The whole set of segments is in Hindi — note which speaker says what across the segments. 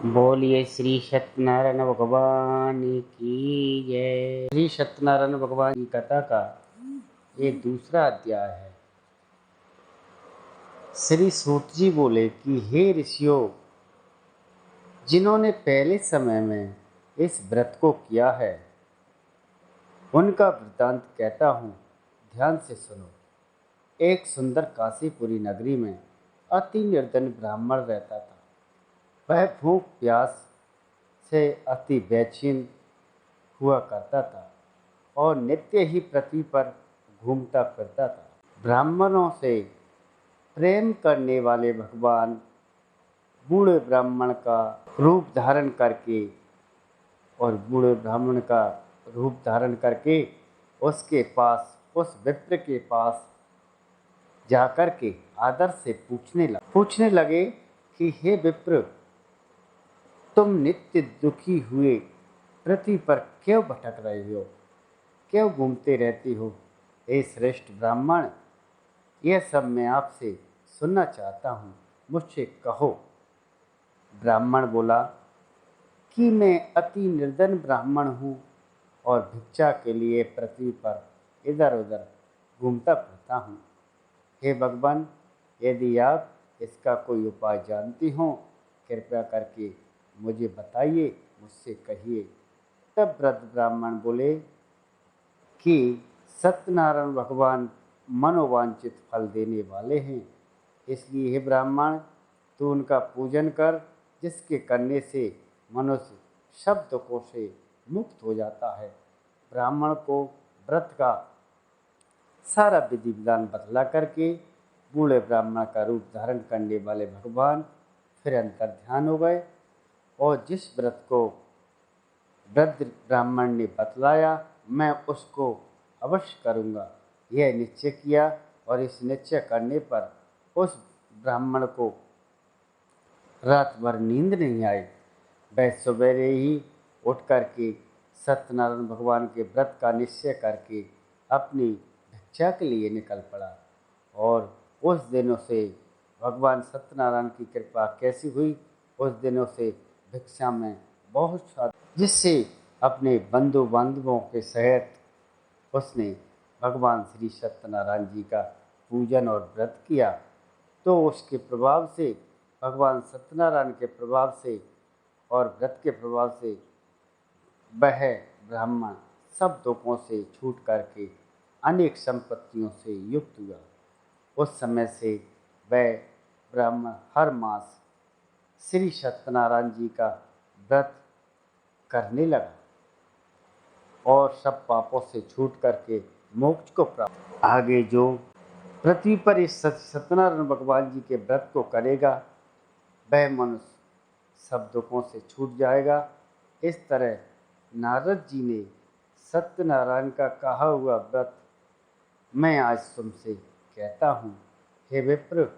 Speaker 1: बोलिए श्री सत्यनारायण भगवान की जय। श्री सत्यनारायण भगवान की कथा का ये दूसरा अध्याय है। श्री सूत जी बोले कि हे ऋषियों, जिन्होंने पहले समय में इस व्रत को किया है उनका वृत्तांत कहता हूँ, ध्यान से सुनो। एक सुंदर काशीपुरी नगरी में अति निर्धन ब्राह्मण रहता था। वह भूख प्यास से अति बेचैन हुआ करता था और नित्य ही पृथ्वी पर घूमता फिरता था। ब्राह्मणों से प्रेम करने वाले भगवान बूढ़े ब्राह्मण का रूप धारण करके उसके पास, उस विप्र के पास जाकर के आदर से पूछने लगे कि हे विप्र, तुम नित्य दुखी हुए पृथ्वी पर क्यों भटक रहे हो, क्यों घूमते रहते हो? हे श्रेष्ठ ब्राह्मण, यह सब मैं आपसे सुनना चाहता हूँ, मुझसे कहो। ब्राह्मण बोला कि मैं अति निर्धन ब्राह्मण हूँ और भिक्षा के लिए पृथ्वी पर इधर उधर घूमता फिरता हूँ। हे भगवान, यदि आप इसका कोई उपाय जानती हो, कृपया करके मुझे बताइए, मुझसे कहिए। तब वृद्ध ब्राह्मण बोले कि सत्यनारायण भगवान मनोवांछित फल देने वाले हैं, इसलिए हे ब्राह्मण, तू उनका पूजन कर, जिसके करने से मनुष्य सब दुखों से मुक्त हो जाता है। ब्राह्मण को व्रत का सारा विधि विधान बतला करके बूढ़े ब्राह्मण का रूप धारण करने वाले भगवान फिर अंतर ध्यान हो गए और जिस व्रत को वृद्ध ब्राह्मण ने बतलाया, मैं उसको अवश्य करूँगा, यह निश्चय किया। और इस निश्चय करने पर उस ब्राह्मण को रात भर नींद नहीं आई। वह सवेरे ही उठ करके सत्यनारायण भगवान के व्रत का निश्चय करके अपनी भिक्षा के लिए निकल पड़ा। और उस दिनों से भगवान सत्यनारायण की कृपा कैसी हुई, उस दिनों से भिक्षा में बहुत स्वाद, जिससे अपने बंधु बांधवों के सहित उसने भगवान श्री सत्यनारायण जी का पूजन और व्रत किया। तो उसके प्रभाव से, भगवान सत्यनारायण के प्रभाव से और व्रत के प्रभाव से वह ब्राह्मण सब दुखों से छूट करके अनेक संपत्तियों से युक्त हुआ। उस समय से वह ब्राह्मण हर मास श्री सत्यनारायण जी का व्रत करने लगा और सब पापों से छूट करके मोक्ष को प्राप्त। आगे जो पृथ्वी पर इस सत्यनारायण भगवान जी के व्रत को करेगा, वह मनुष्य सब दुखों से छूट जाएगा। इस तरह नारद जी ने सत्यनारायण का कहा हुआ व्रत मैं आज तुमसे कहता हूँ। हे विप्र,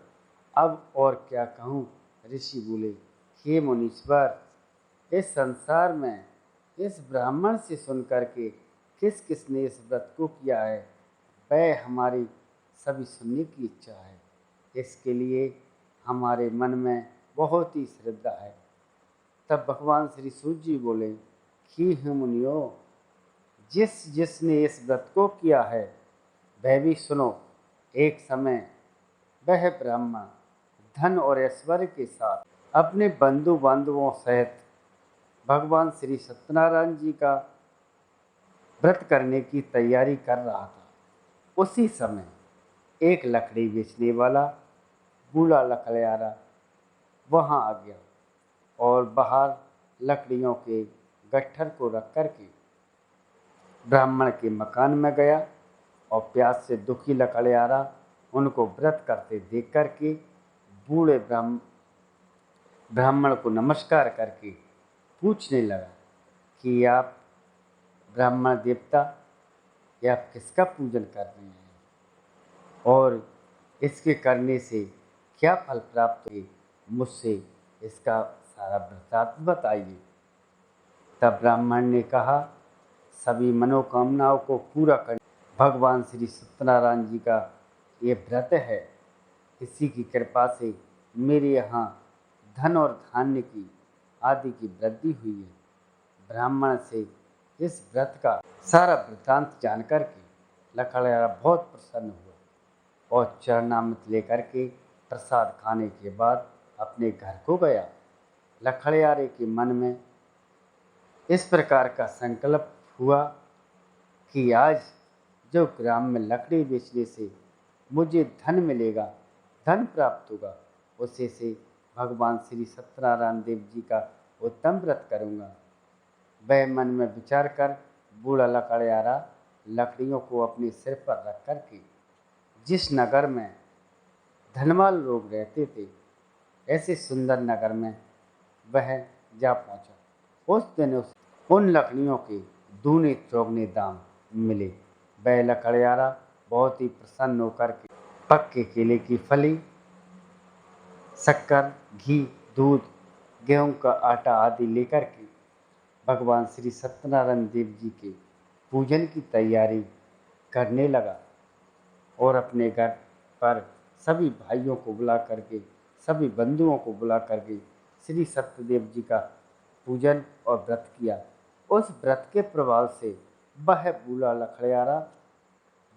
Speaker 1: अब और क्या कहूँ? ऋषि बोले, हे मुनीश्वर, इस संसार में इस ब्राह्मण से सुन करके किस किसने इस व्रत को किया है, वह हमारी सभी सुनने की इच्छा है। इसके लिए हमारे मन में बहुत ही श्रद्धा है। तब भगवान श्री सूत जी बोले कि हे मुनियों, जिसने इस व्रत को किया है वह भी सुनो। एक समय वह ब्राह्मण धन और ऐश्वर्य के साथ अपने बंधु बांधवों सहित भगवान श्री सत्यनारायण जी का व्रत करने की तैयारी कर रहा था। उसी समय एक लकड़ी बेचने वाला बूढ़ा लकड़ियारा वहाँ आ गया और बाहर लकड़ियों के गट्ठर को रख करके ब्राह्मण के मकान में गया और प्यास से दुखी लकड़ियारा उनको व्रत करते देख करके बूढ़े ब्राह्मण को नमस्कार करके पूछने लगा कि आप ब्राह्मण देवता, या आप किसका पूजन कर रहे हैं और इसके करने से क्या फल प्राप्त हुए, मुझसे इसका सारा वृत्तांत बताइए। तब ब्राह्मण ने कहा, सभी मनोकामनाओं को पूरा करने भगवान श्री सत्यनारायण जी का ये व्रत है। इसी की कृपा से मेरे यहाँ धन और धान्य की आदि की वृद्धि हुई है। ब्राह्मण से इस व्रत का सारा वृत्तांत जानकर के लखड़ियारा बहुत प्रसन्न हुआ और चरणामृत लेकर के प्रसाद खाने के बाद अपने घर को गया। लखड़ियारे के मन में इस प्रकार का संकल्प हुआ कि आज जो ग्राम में लकड़ी बेचने से मुझे धन मिलेगा, धन प्राप्त होगा, उसे से भगवान श्री सत्यनारायण देव जी का उत्तम व्रत करूँगा। वह मन में विचार कर बूढ़ा लकड़ियारा लकड़ियों को अपने सिर पर रख कर के जिस नगर में धनवान लोग रहते थे, ऐसे सुंदर नगर में वह जा पहुंचा। उस दिन उन लकड़ियों के दूने चौगने दाम मिले। वह लकड़ियारा बहुत ही प्रसन्न होकर के पक्के केले की फली, शक्कर, घी, दूध, गेहूं का आटा आदि लेकर के भगवान श्री सत्यनारायण देव जी के पूजन की तैयारी करने लगा और अपने घर पर सभी भाइयों को बुला करके, सभी बंधुओं को बुला करके श्री सत्यदेव जी का पूजन और व्रत किया। उस व्रत के प्रभाव से वह बूढ़ा लकड़ियारा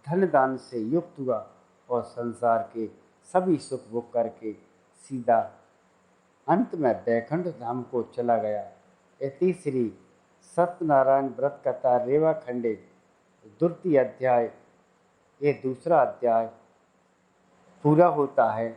Speaker 1: धन दान से युक्त हुआ और संसार के सभी सुख भोग करके सीधा अंत में वैकुंठ धाम को चला गया। इति श्री सत्यनारायण व्रत कथा रेवा खंडे द्वितीय अध्याय, ये दूसरा अध्याय पूरा होता है।